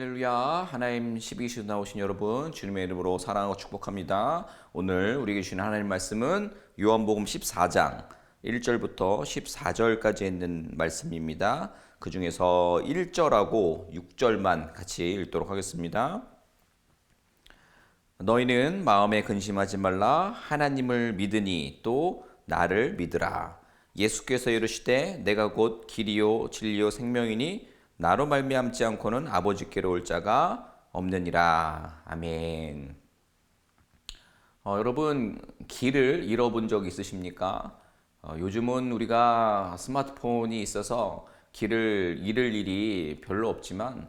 할렐루야. 하나님 12시 나오신 여러분 주님의 이름으로 사랑하고 축복합니다. 오늘 우리에게 주신 하나님 말씀은 요한복음 14장 1절부터 14절까지 있는 말씀입니다. 그 중에서 1절하고 6절만 같이 읽도록 하겠습니다. 너희는 마음에 근심하지 말라. 하나님을 믿으니 또 나를 믿으라. 예수께서 이르시되 내가 곧 길이요 진리요 생명이니 나로 말미암지 않고는 아버지께로 올 자가 없느니라. 아멘. 여러분 길을 잃어본 적 있으십니까? 요즘은 우리가 스마트폰이 있어서 길을 잃을 일이 별로 없지만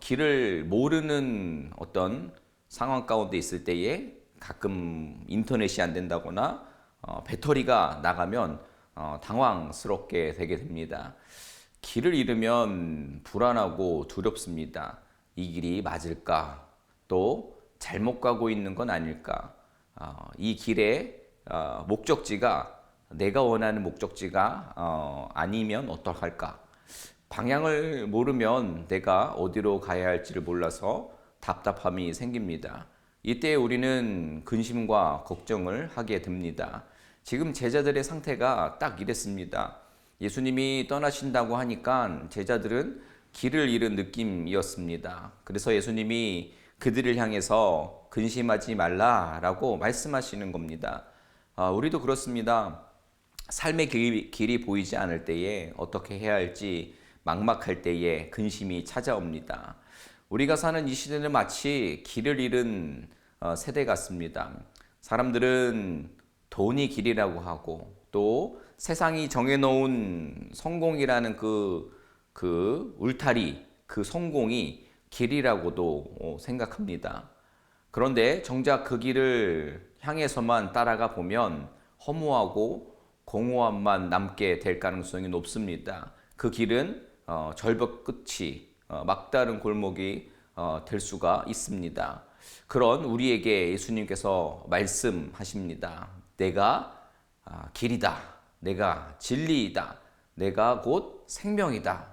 길을 모르는 어떤 상황 가운데 있을 때에 가끔 인터넷이 안 된다거나 배터리가 나가면 당황스럽게 되게 됩니다. 길을 잃으면 불안하고 두렵습니다. 이 길이 맞을까? 또 잘못 가고 있는 건 아닐까? 이 길의 목적지가 내가 원하는 목적지가 아니면 어떡할까? 방향을 모르면 내가 어디로 가야 할지를 몰라서 답답함이 생깁니다. 이때 우리는 근심과 걱정을 하게 됩니다. 지금 제자들의 상태가 딱 이랬습니다. 예수님이 떠나신다고 하니까 제자들은 길을 잃은 느낌이었습니다. 그래서 예수님이 그들을 향해서 근심하지 말라라고 말씀하시는 겁니다. 우리도 그렇습니다. 삶의 길이 보이지 않을 때에 어떻게 해야 할지 막막할 때에 근심이 찾아옵니다. 우리가 사는 이 시대는 마치 길을 잃은 세대 같습니다. 사람들은 돈이 길이라고 하고 또 세상이 정해놓은 성공이라는 그 울타리, 그 성공이 길이라고도 생각합니다. 그런데 정작 그 길을 향해서만 따라가 보면 허무하고 공허함만 남게 될 가능성이 높습니다. 그 길은 절벽 끝이 막다른 골목이 될 수가 있습니다. 그런 우리에게 예수님께서 말씀하십니다. 내가 길이다. 내가 진리이다. 내가 곧 생명이다.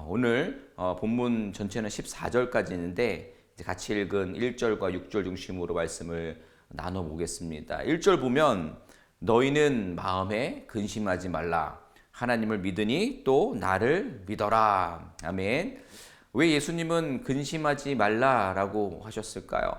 오늘 본문 전체는 14절까지 있는데 같이 읽은 1절과 6절 중심으로 말씀을 나눠보겠습니다. 1절 보면 너희는 마음에 근심하지 말라. 하나님을 믿으니 또 나를 믿어라. 아멘. 왜 예수님은 근심하지 말라라고 하셨을까요?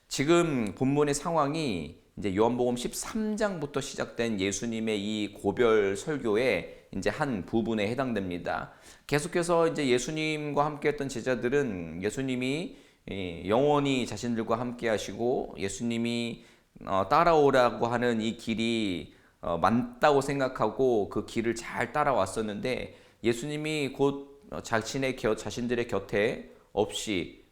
지금 본문의 상황이 이제 요한복음 13장부터 시작된 예수님의 이 고별 설교의 이제 한 부분에 해당됩니다. 계속해서 이제 예수님과 함께했던 제자들은 예수님이 영원히 자신들과 함께하시고 예수님이 따라오라고 하는 이 길이 맞다고 생각하고 그 길을 잘 따라왔었는데 예수님이 곧 자신들의 곁에 없이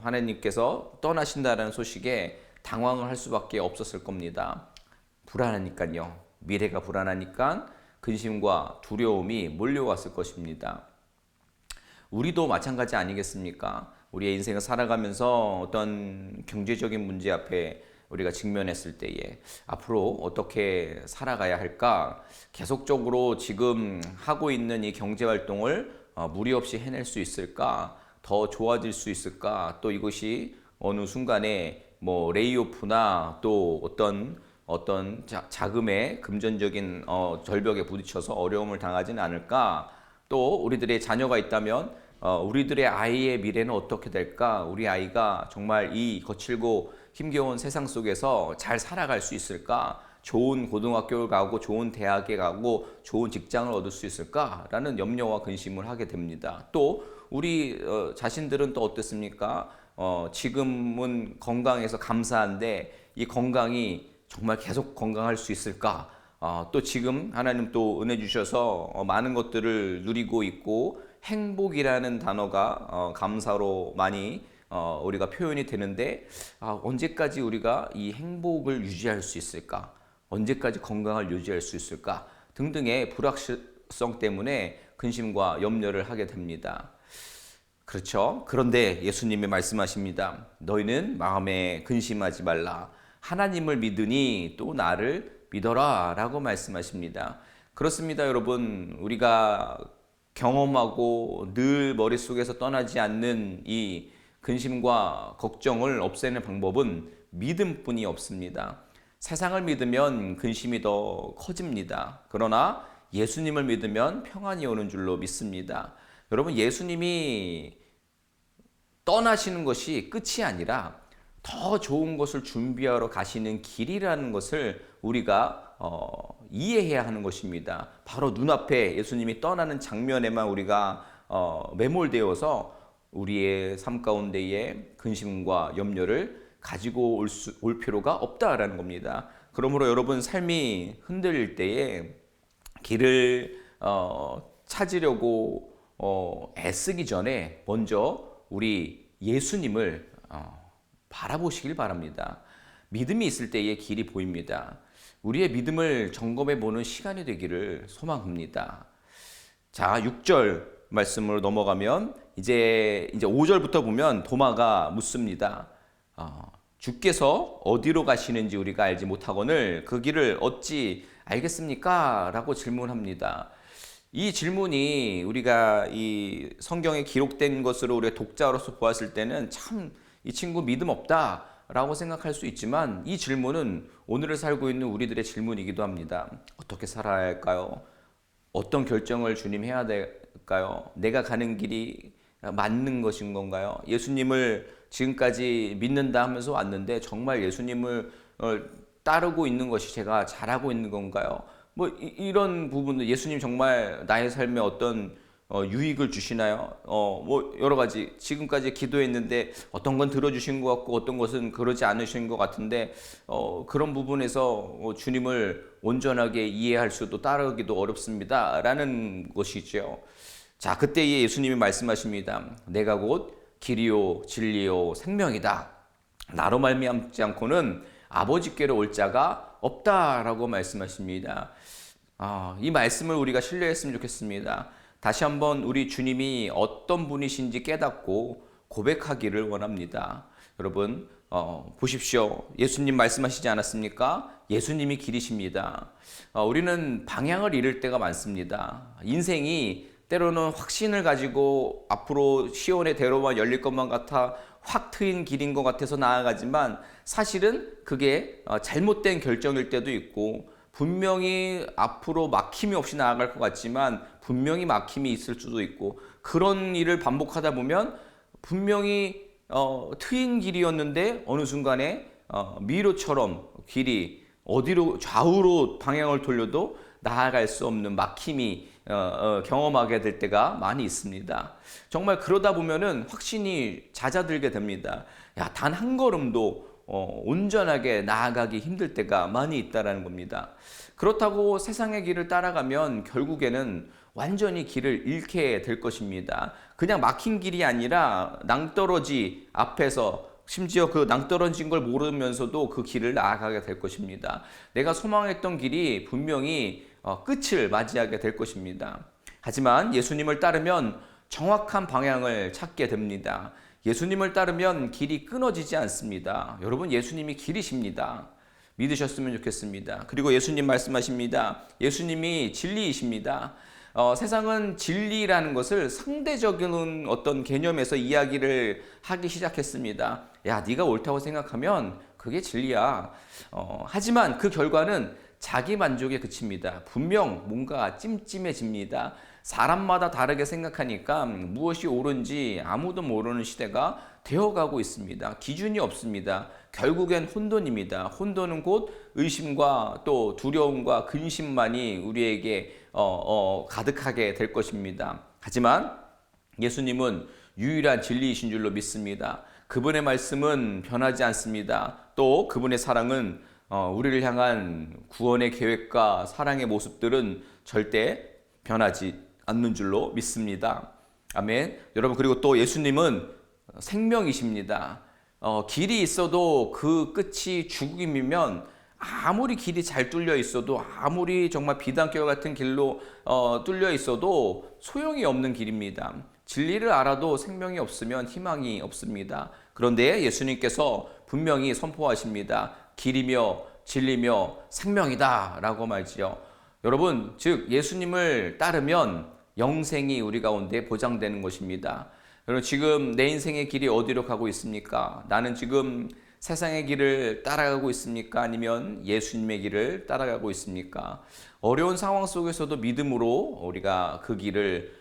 하나님께서 떠나신다는 소식에 당황을 할 수밖에 없었을 겁니다. 불안하니까요. 미래가 불안하니까 근심과 두려움이 몰려왔을 것입니다. 우리도 마찬가지 아니겠습니까? 우리의 인생을 살아가면서 어떤 경제적인 문제 앞에 우리가 직면했을 때에 앞으로 어떻게 살아가야 할까? 계속적으로 지금 하고 있는 이 경제 활동을 무리 없이 해낼 수 있을까? 더 좋아질 수 있을까? 또 이것이 어느 순간에 뭐 레이오프나 또 어떤 자금의 금전적인 절벽에 부딪혀서 어려움을 당하지는 않을까? 또 우리들의 자녀가 있다면 우리들의 아이의 미래는 어떻게 될까? 우리 아이가 정말 이 거칠고 힘겨운 세상 속에서 잘 살아갈 수 있을까? 좋은 고등학교를 가고 좋은 대학에 가고 좋은 직장을 얻을 수 있을까라는 염려와 근심을 하게 됩니다. 또 우리 자신들은 또 어떻습니까? 지금은 건강해서 감사한데 이 건강이 정말 계속 건강할 수 있을까? 또 지금 하나님 또 은혜 주셔서 많은 것들을 누리고 있고 행복이라는 단어가 감사로 많이 우리가 표현이 되는데 언제까지 우리가 이 행복을 유지할 수 있을까? 언제까지 건강을 유지할 수 있을까? 등등의 불확실성 때문에 근심과 염려를 하게 됩니다. 그렇죠. 그런데 예수님이 말씀하십니다. 너희는 마음에 근심하지 말라. 하나님을 믿으니 또 나를 믿어라 라고 말씀하십니다. 그렇습니다, 여러분. 우리가 경험하고 늘 머릿속에서 떠나지 않는 이 근심과 걱정을 없애는 방법은 믿음뿐이 없습니다. 세상을 믿으면 근심이 더 커집니다. 그러나 예수님을 믿으면 평안이 오는 줄로 믿습니다. 여러분, 예수님이 떠나시는 것이 끝이 아니라 더 좋은 것을 준비하러 가시는 길이라는 것을 우리가 이해해야 하는 것입니다. 바로 눈앞에 예수님이 떠나는 장면에만 우리가 매몰되어서 우리의 삶 가운데에 근심과 염려를 가지고 올 필요가 없다라는 겁니다. 그러므로 여러분, 삶이 흔들릴 때에 길을 찾으려고 애쓰기 전에 먼저 우리 예수님을 바라보시길 바랍니다. 믿음이 있을 때의 길이 보입니다. 우리의 믿음을 점검해 보는 시간이 되기를 소망합니다. 자, 6절 말씀으로 넘어가면 이제 5절부터 보면 도마가 묻습니다. 주께서 어디로 가시는지 우리가 알지 못하거늘 그 길을 어찌 알겠습니까? 라고 질문합니다. 이 질문이 우리가 이 성경에 기록된 것으로 우리가 독자로서 보았을 때는 참 이 친구 믿음 없다 라고 생각할 수 있지만, 이 질문은 오늘을 살고 있는 우리들의 질문이기도 합니다. 어떻게 살아야 할까요? 어떤 결정을 주님 해야 될까요? 내가 가는 길이 맞는 것인 건가요? 예수님을 지금까지 믿는다 하면서 왔는데 정말 예수님을 따르고 있는 것이 제가 잘하고 있는 건가요? 뭐 이런 부분들, 예수님 정말 나의 삶에 어떤 유익을 주시나요? 뭐 여러 가지 지금까지 기도했는데 어떤 건 들어주신 것 같고 어떤 것은 그러지 않으신 것 같은데 그런 부분에서 주님을 온전하게 이해할 수도 따르기도 어렵습니다 라는 것이죠. 자, 그때 예수님이 말씀하십니다. 내가 곧 길이요 진리요 생명이다. 나로 말미암지 않고는 아버지께로 올 자가 없다라고 말씀하십니다. 이 말씀을 우리가 신뢰했으면 좋겠습니다. 다시 한번 우리 주님이 어떤 분이신지 깨닫고 고백하기를 원합니다. 여러분, 보십시오. 예수님 말씀하시지 않았습니까? 예수님이 길이십니다. 우리는 방향을 잃을 때가 많습니다. 인생이 때로는 확신을 가지고 앞으로 시온의 대로만 열릴 것만 같아 확 트인 길인 것 같아서 나아가지만, 사실은 그게 잘못된 결정일 때도 있고, 분명히 앞으로 막힘이 없이 나아갈 것 같지만 분명히 막힘이 있을 수도 있고, 그런 일을 반복하다 보면 분명히 트인 길이었는데 어느 순간에 미로처럼 길이 어디로 좌우로 방향을 돌려도 나아갈 수 없는 막힘이 경험하게 될 때가 많이 있습니다. 정말 그러다 보면은 확신이 잦아들게 됩니다. 단 한 걸음도 온전하게 나아가기 힘들 때가 많이 있다는 겁니다. 그렇다고 세상의 길을 따라가면 결국에는 완전히 길을 잃게 될 것입니다. 그냥 막힌 길이 아니라 낭떠러지 앞에서, 심지어 그 낭떠러진 걸 모르면서도 그 길을 나아가게 될 것입니다. 내가 소망했던 길이 분명히 끝을 맞이하게 될 것입니다. 하지만 예수님을 따르면 정확한 방향을 찾게 됩니다. 예수님을 따르면 길이 끊어지지 않습니다. 여러분, 예수님이 길이십니다. 믿으셨으면 좋겠습니다. 그리고 예수님 말씀하십니다. 예수님이 진리이십니다. 세상은 진리라는 것을 상대적인 어떤 개념에서 이야기를 하기 시작했습니다. 야, 네가 옳다고 생각하면 그게 진리야. 하지만 그 결과는 자기 만족에 그칩니다. 분명 뭔가 찜찜해집니다. 사람마다 다르게 생각하니까 무엇이 옳은지 아무도 모르는 시대가 되어가고 있습니다. 기준이 없습니다. 결국엔 혼돈입니다. 혼돈은 곧 의심과 또 두려움과 근심만이 우리에게 가득하게 될 것입니다. 하지만 예수님은 유일한 진리이신 줄로 믿습니다. 그분의 말씀은 변하지 않습니다. 또 그분의 사랑은 우리를 향한 구원의 계획과 사랑의 모습들은 절대 변하지 않는 줄로 믿습니다. 아멘. 여러분, 그리고 또 예수님은 생명이십니다. 길이 있어도 그 끝이 죽음이면 아무리 길이 잘 뚫려 있어도, 아무리 정말 비단결 같은 길로 뚫려 있어도 소용이 없는 길입니다. 진리를 알아도 생명이 없으면 희망이 없습니다. 그런데 예수님께서 분명히 선포하십니다. 길이며 진리며 생명이다 라고 말지요. 여러분, 즉 예수님을 따르면 영생이 우리 가운데 보장되는 것입니다. 여러분, 지금 내 인생의 길이 어디로 가고 있습니까? 나는 지금 세상의 길을 따라가고 있습니까? 아니면 예수님의 길을 따라가고 있습니까? 어려운 상황 속에서도 믿음으로 우리가 그 길을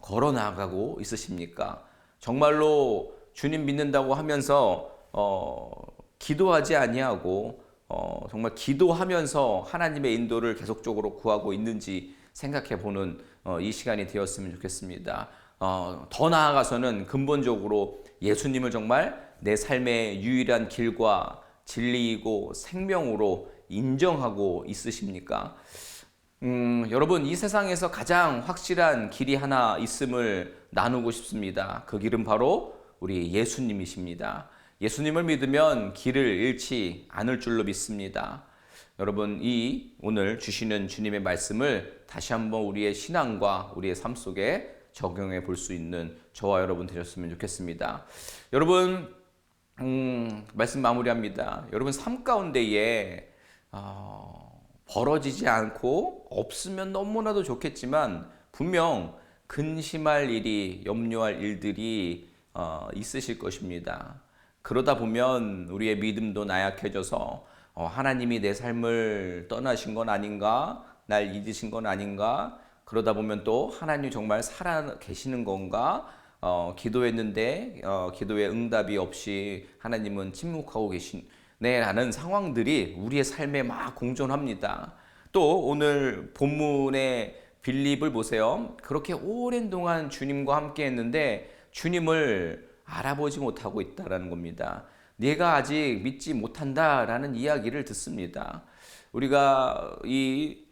걸어 나가고 있으십니까? 정말로 주님 믿는다고 하면서 기도하지 아니하고 정말 기도하면서 하나님의 인도를 계속적으로 구하고 있는지 생각해 보는 이 시간이 되었으면 좋겠습니다. 더 나아가서는 근본적으로 예수님을 정말 내 삶의 유일한 길과 진리이고 생명으로 인정하고 있으십니까? 여러분, 이 세상에서 가장 확실한 길이 하나 있음을 나누고 싶습니다. 그 길은 바로 우리 예수님이십니다. 예수님을 믿으면 길을 잃지 않을 줄로 믿습니다. 여러분, 이 오늘 주시는 주님의 말씀을 다시 한번 우리의 신앙과 우리의 삶 속에 적용해 볼 수 있는 저와 여러분 되셨으면 좋겠습니다. 여러분, 말씀 마무리합니다. 여러분, 삶 가운데에 벌어지지 않고 없으면 너무나도 좋겠지만 분명 근심할 일이, 염려할 일들이 있으실 것입니다. 그러다 보면 우리의 믿음도 나약해져서 하나님이 내 삶을 떠나신 건 아닌가? 날 잊으신 건 아닌가? 그러다 보면 또 하나님이 정말 살아 계시는 건가? 기도했는데 기도에 응답이 없이 하나님은 침묵하고 계시네 라는 상황들이 우리의 삶에 막 공존합니다. 또 오늘 본문의 빌립을 보세요. 그렇게 오랜 동안 주님과 함께 했는데 주님을 알아보지 못하고 있다라는 겁니다. 네가 아직 믿지 못한다라는 이야기를 듣습니다. 우리가 이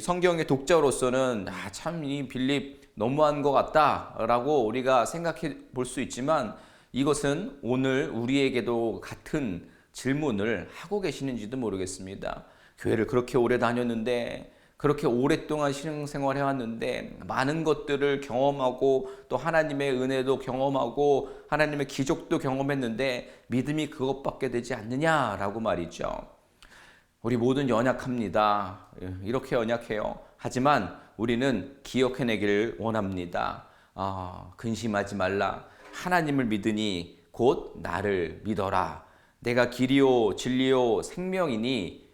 성경의 독자로서는 참 이 빌립 너무한 것 같다라고 우리가 생각해 볼 수 있지만 이것은 오늘 우리에게도 같은 질문을 하고 계시는지도 모르겠습니다. 교회를 그렇게 오래 다녔는데 그렇게 오랫동안 신앙생활 해왔는데 많은 것들을 경험하고 또 하나님의 은혜도 경험하고 하나님의 기적도 경험했는데 믿음이 그것밖에 되지 않느냐라고 말이죠. 우리 모든 연약합니다. 이렇게 연약해요. 하지만 우리는 기억해내기를 원합니다. 근심하지 말라. 하나님을 믿으니 곧 나를 믿어라. 내가 길이요 진리요 생명이니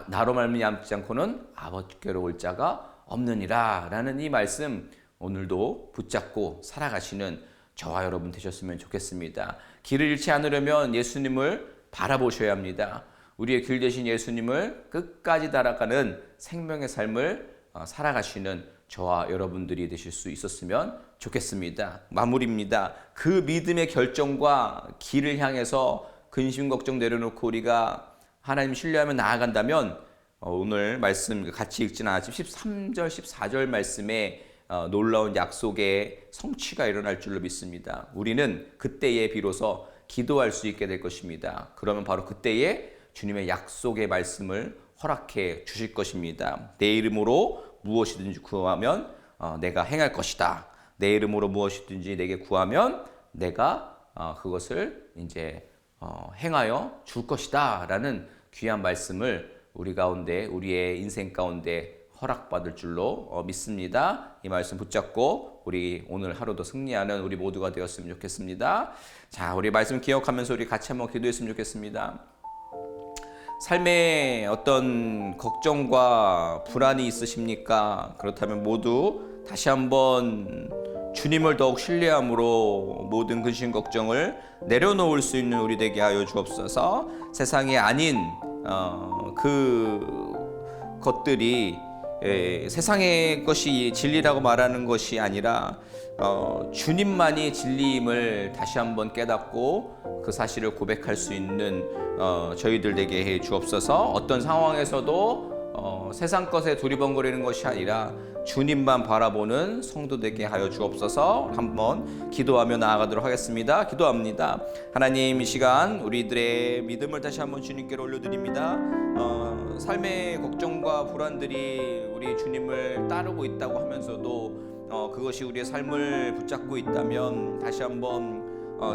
나로 말미암지 않고는 아버지께로 올 자가 없느니라 라는 이 말씀 오늘도 붙잡고 살아가시는 저와 여러분 되셨으면 좋겠습니다. 길을 잃지 않으려면 예수님을 바라보셔야 합니다. 우리의 길 되신 예수님을 끝까지 따라가는 생명의 삶을 살아가시는 저와 여러분들이 되실 수 있었으면 좋겠습니다. 마무리입니다. 그 믿음의 결정과 길을 향해서 근심 걱정 내려놓고 우리가 하나님 신뢰하며 나아간다면 오늘 말씀 같이 읽지는 않았지만 13절 14절 말씀에 놀라운 약속의 성취가 일어날 줄로 믿습니다. 우리는 그때에 비로소 기도할 수 있게 될 것입니다. 그러면 바로 그때에 주님의 약속의 말씀을 허락해 주실 것입니다. 내 이름으로 무엇이든지 구하면 내가 행할 것이다. 내 이름으로 무엇이든지 내게 구하면 내가 그것을 이제 행하여 줄 것이다 라는 귀한 말씀을 우리 가운데 우리의 인생 가운데 허락받을 줄로 믿습니다. 이 말씀 붙잡고 우리 오늘 하루도 승리하는 우리 모두가 되었으면 좋겠습니다. 자, 우리 말씀 기억하면서 우리 같이 한번 기도했으면 좋겠습니다. 삶에 어떤 걱정과 불안이 있으십니까? 그렇다면 모두 다시 한번 주님을 더욱 신뢰함으로 모든 근심 걱정을 내려놓을 수 있는 우리 되게 하여 주옵소서. 세상이 아닌 그 것들이 세상의 것이 진리라고 말하는 것이 아니라 주님만이 진리임을 다시 한번 깨닫고 그 사실을 고백할 수 있는 저희들 되게 해 주옵소서. 어떤 상황에서도 세상 것에 두리번거리는 것이 아니라 주님만 바라보는 성도 되게 하여 주옵소서. 한번 기도하며 나아가도록 하겠습니다. 기도합니다. 하나님, 이 시간 우리들의 믿음을 다시 한번 주님께로 올려드립니다. 삶의 걱정과 불안들이 우리 주님을 따르고 있다고 하면서도 그것이 우리의 삶을 붙잡고 있다면 다시 한번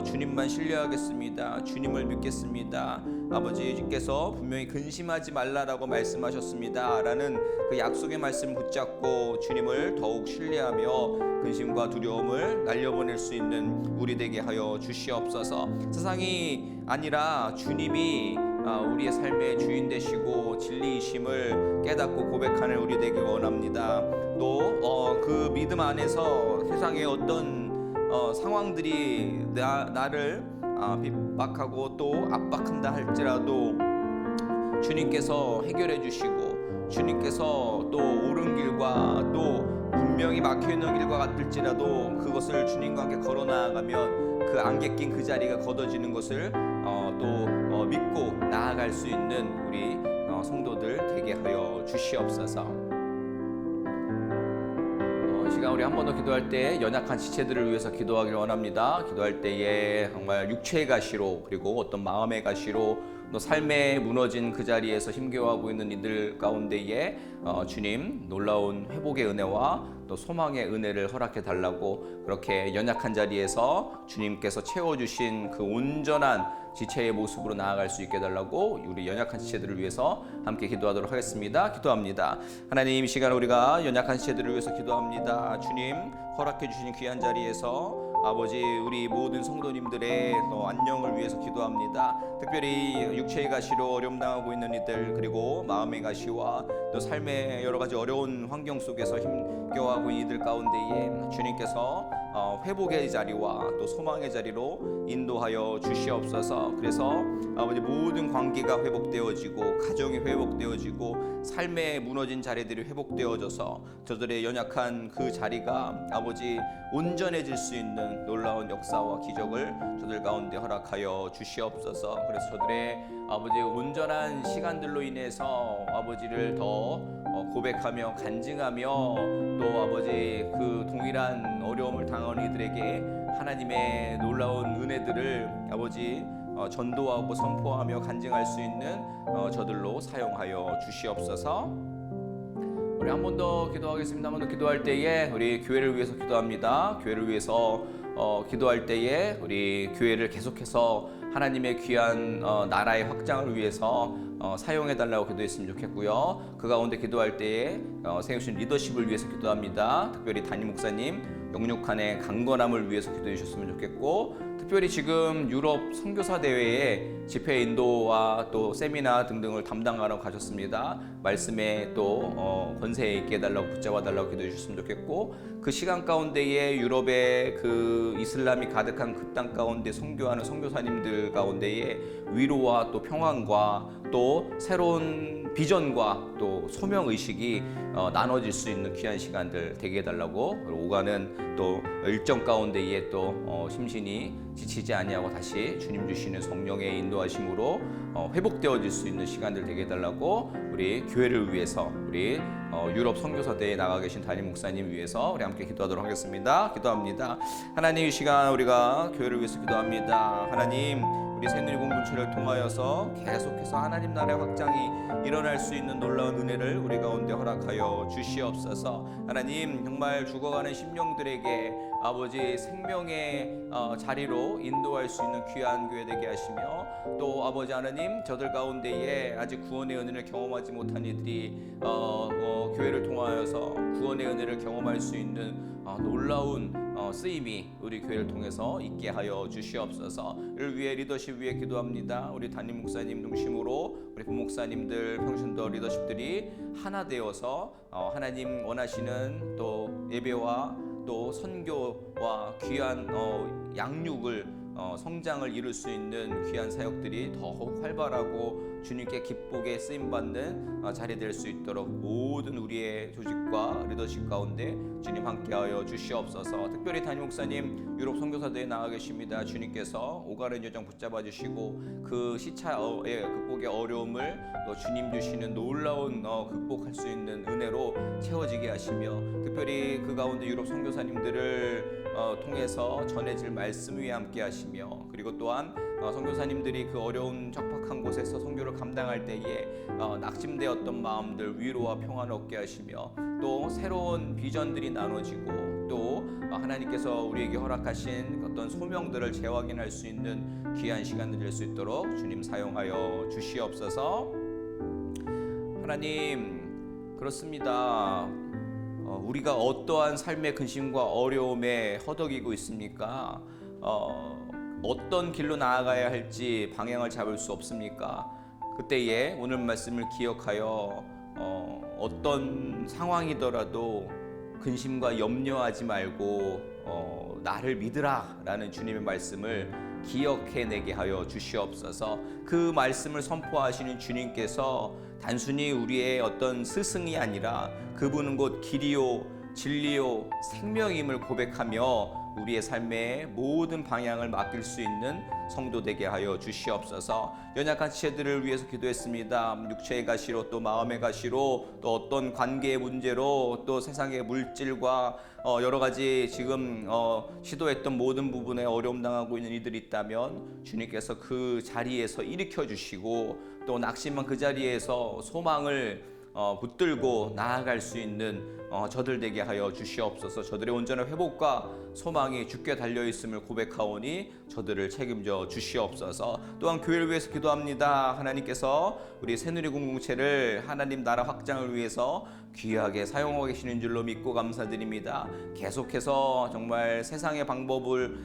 주님만 신뢰하겠습니다. 주님을 믿겠습니다. 아버지께서 분명히 근심하지 말라라고 말씀하셨습니다. 라는 그 약속의 말씀 붙잡고 주님을 더욱 신뢰하며 근심과 두려움을 날려보낼 수 있는 우리 되게 하여 주시옵소서. 세상이 아니라 주님이 우리의 삶의 주인 되시고 진리이심을 깨닫고 고백하는 우리 되길 원합니다. 또 그 믿음 안에서 세상의 어떤 상황들이 나를 핍박하고 또 압박한다 할지라도 주님께서 해결해 주시고 주님께서 또 옳은 길과 또 분명히 막혀있는 길과 같을지라도 그것을 주님과 함께 걸어 나아가면 그 안개 낀 그 자리가 걷어지는 것을 또 믿고 나아갈 수 있는 우리 성도들 되게 하여 주시옵소서. 이 시간 우리 한 번 더 기도할 때 연약한 지체들을 위해서 기도하기를 원합니다. 기도할 때에 정말 육체의 가시로 그리고 어떤 마음의 가시로 또 삶에 무너진 그 자리에서 힘겨워하고 있는 이들 가운데에 주님 놀라운 회복의 은혜와 또 소망의 은혜를 허락해 달라고 그렇게 연약한 자리에서 주님께서 채워주신 그 온전한 지체의 모습으로 나아갈 수 있게 달라고 우리 연약한 지체들을 위해서 함께 기도하도록 하겠습니다. 기도합니다. 하나님, 이 시간 우리가 연약한 지체들을 위해서 기도합니다. 주님 허락해 주신 귀한 자리에서 아버지 우리 모든 성도님들의 안녕을 위해서 기도합니다. 특별히 육체의 가시로 어려움 당하고 있는 이들 그리고 마음의 가시와 또 삶의 여러 가지 어려운 환경 속에서 힘겨워하고 있는 이들 가운데에 주님께서 회복의 자리와 또 소망의 자리로 인도하여 주시옵소서. 그래서 아버지 모든 관계가 회복되어지고 가정이 회복되어지고 삶의 무너진 자리들이 회복되어져서 저들의 연약한 그 자리가 아버지 온전해질 수 있는 놀라운 역사와 기적을 저들 가운데 허락하여 주시옵소서. 그래서 저들의 아버지 온전한 시간들로 인해서 아버지를 더 고백하며 간증하며 또 아버지 그 동일한 어려움을 당하는 이들에게 하나님의 놀라운 은혜들을 아버지 전도하고 선포하며 간증할 수 있는 저들로 사용하여 주시옵소서. 우리 한 번 더 기도하겠습니다. 한 번 더 기도할 때에 우리 교회를 위해서 기도합니다. 교회를 위해서 기도할 때에 우리 교회를 계속해서 하나님의 귀한 나라의 확장을 위해서 사용해달라고 기도했으면 좋겠고요. 그 가운데 기도할 때에 세우신 리더십을 위해서 기도합니다. 특별히 담임 목사님 영육간의 강건함을 위해서 기도해 주셨으면 좋겠고, 특별히 지금 유럽 선교사 대회에 집회 인도와 또 세미나 등등을 담당하러 가셨습니다. 말씀에 또 권세 있게 해달라고 붙잡아 달라고 기도해 주셨으면 좋겠고, 그 시간 가운데에 유럽의 그 이슬람이 가득한 그 땅 가운데 선교하는 선교사님들 가운데에 위로와 또 평안과 또 새로운 비전과 또 소명 의식이 나눠질 수 있는 귀한 시간들 되게 해달라고, 그리고 오가는 또 일정 가운데에 또 심신이 지치지 아니하고 다시 주님 주시는 성령의 인도하심으로 회복되어질 수 있는 시간들 되게 해달라고 우리 교회를 위해서 우리 유럽 선교사대에 나가 계신 담임 목사님 위해서 우리 함께 기도하도록 하겠습니다. 기도합니다. 하나님, 이 시간 우리가 교회를 위해서 기도합니다. 하나님, 우리 새누리 공동체를 통하여서 계속해서 하나님 나라의 확장이 일어날 수 있는 놀라운 은혜를 우리 가운데 허락하여 주시옵소서. 하나님, 정말 죽어가는 심령들에게 아버지 생명의 자리로 인도할 수 있는 귀한 교회 되게 하시며, 또 아버지 하나님, 저들 가운데에 아직 구원의 은혜를 경험하지 못한 이들이 교회를 통하여서 구원의 은혜를 경험할 수 있는 놀라운 쓰임이 우리 교회를 통해서 있게 하여 주시옵소서. 이를 위해 리더십 위에 기도합니다. 우리 담임 목사님 중심으로 우리 부목사님들, 평신도 리더십들이 하나 되어서 하나님 원하시는 또 예배와 또 선교와 귀한 양육을 성장을 이룰 수 있는 귀한 사역들이 더욱 활발하고 주님께 기쁘게 쓰임받는 자리 될 수 있도록 모든 우리의 조직과 리더십 가운데 주님 함께하여 주시옵소서. 특별히 담임 목사님 유럽 선교사대에 나가 계십니다. 주님께서 오가는 여정 붙잡아 주시고 그 시차의 극복의 어려움을 또 주님 주시는 놀라운 극복할 수 있는 은혜로 채워지게 하시며, 특별히 그 가운데 유럽 선교사님들을 통해서 전해질 말씀 위에 함께 하시며, 그리고 또한 선교사님들이 그 어려운 적박한 곳에서 선교를 감당할 때에 낙심되었던 마음들 위로와 평안을 얻게 하시며 또 새로운 비전들이 나눠지고 또 하나님께서 우리에게 허락하신 어떤 소명들을 재확인할 수 있는 귀한 시간을 될 수 있도록 주님 사용하여 주시옵소서. 하나님, 그렇습니다. 우리가 어떠한 삶의 근심과 어려움에 허덕이고 있습니까? 어떤 길로 나아가야 할지 방향을 잡을 수 없습니까? 그때에 오늘 말씀을 기억하여 어떤 상황이더라도 근심과 염려하지 말고 나를 믿으라 라는 주님의 말씀을 기억해내게 하여 주시옵소서. 그 말씀을 선포하시는 주님께서 단순히 우리의 어떤 스승이 아니라 그분은 곧 길이요 진리요 생명임을 고백하며 우리의 삶의 모든 방향을 맡길 수 있는 성도 되게 하여 주시옵소서. 연약한 지체들을 위해서 기도했습니다. 육체의 가시로 또 마음의 가시로 또 어떤 관계의 문제로 또 세상의 물질과 여러 가지 지금 시도했던 모든 부분에 어려움 당하고 있는 이들이 있다면 주님께서 그 자리에서 일으켜 주시고 또 낙심한 그 자리에서 소망을 붙들고 나아갈 수 있는 저들 되게 하여 주시옵소서. 저들의 온전한 회복과 소망이 주께 달려있음을 고백하오니 저들을 책임져 주시옵소서. 또한 교회를 위해서 기도합니다. 하나님께서 우리 새누리 공동체를 하나님 나라 확장을 위해서 귀하게 사용하고 계시는 줄로 믿고 감사드립니다. 계속해서 정말 세상의 방법을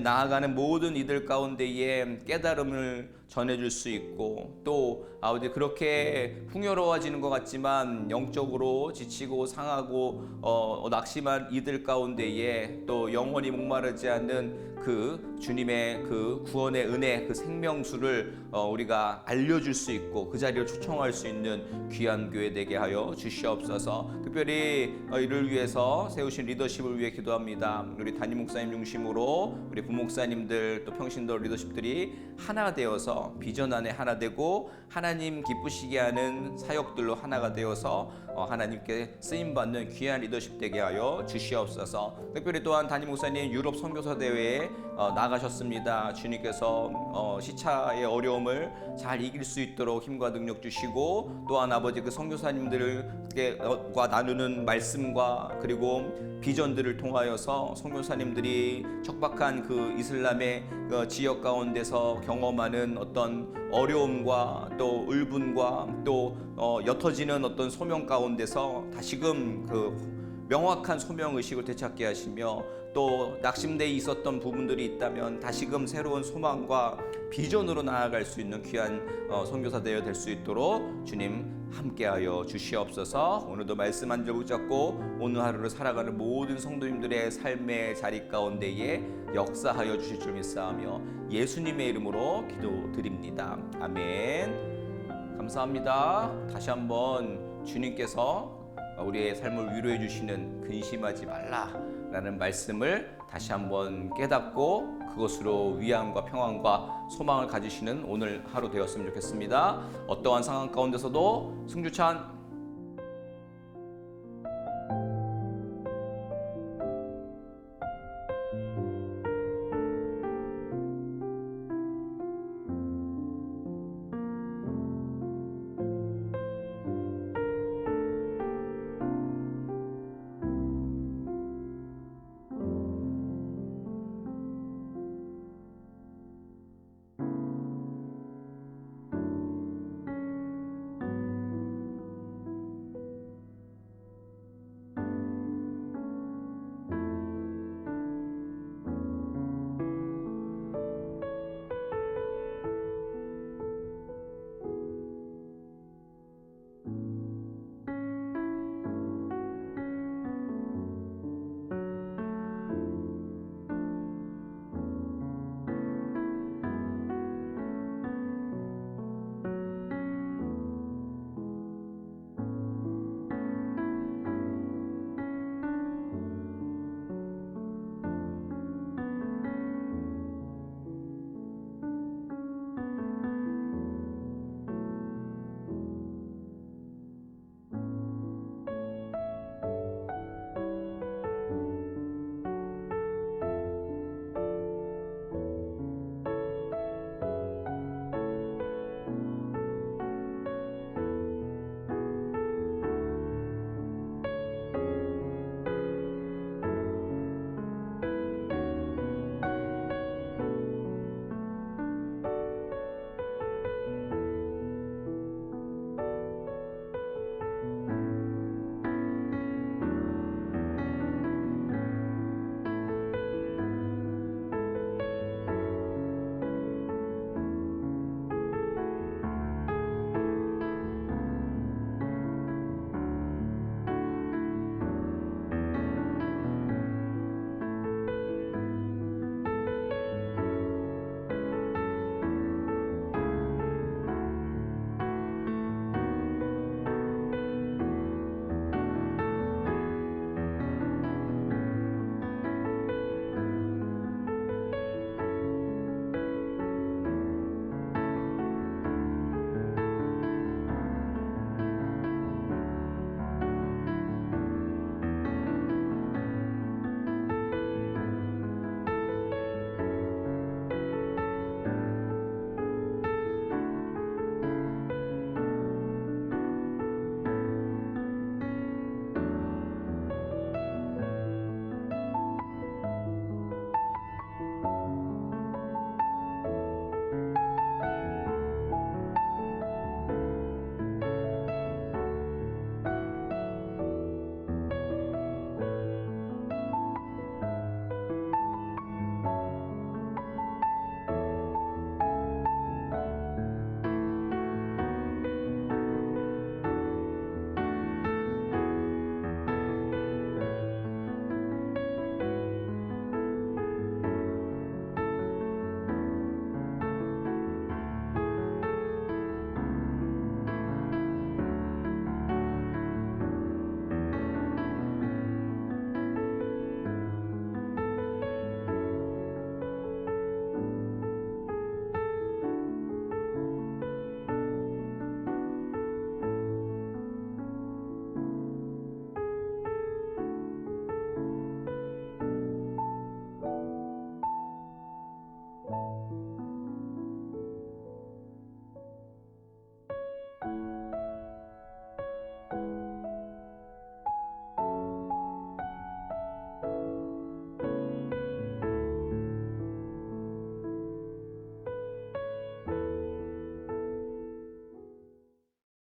나아가는 모든 이들 가운데에 깨달음을 전해줄 수 있고 또 아버지 그렇게 풍요로워지는 것 같지만 영적으로 지치고 상하고 낙심한 이들 가운데에 또 영원히 목마르지 않는 그 주님의 그 구원의 은혜 그 생명수를 우리가 알려줄 수 있고 그 자리를 초청할 수 있는 귀한 교회 되게 하여 주시옵소서. 특별히 이를 위해서 세우신 리더십을 위해 기도합니다. 우리 담임 목사님 중심으로 우리 부목사님들 또 평신도 리더십들이 하나 되어서 비전 안에 하나 되고 하나님 기쁘시게 하는 사역들로 하나가 되어서 하나님께 쓰임받는 귀한 리더십 되게 하여 주시옵소서. 특별히 또한 담임 목사님 유럽 선교사 대회에 나가셨습니다. 주님께서 시차의 어려움을 잘 이길 수 있도록 힘과 능력 주시고 또한 아버지 그 선교사님들과 나누는 말씀과 그리고 비전들을 통하여서 선교사님들이 척박한 그 이슬람의 지역 가운데서 경험하는 어떤 어려움과 또 울분과 또 옅어지는 어떤 소명 가운데서 다시금 그 명확한 소명의식을 되찾게 하시며 또 낙심되어 있었던 부분들이 있다면 다시금 새로운 소망과 비전으로 나아갈 수 있는 귀한 선교사 되어 될 수 있도록 주님 함께하여 주시옵소서. 오늘도 말씀 한 줄 붙잡고 오늘 하루를 살아가는 모든 성도님들의 삶의 자리 가운데에 역사하여 주실 줄 믿사하며 예수님의 이름으로 기도드립니다. 아멘. 감사합니다. 다시 한번 주님께서 우리의 삶을 위로해 주시는 근심하지 말라라는 말씀을 다시 한번 깨닫고 그것으로 위안과 평안과 소망을 가지시는 오늘 하루 되었으면 좋겠습니다. 어떠한 상황 가운데서도 승주찬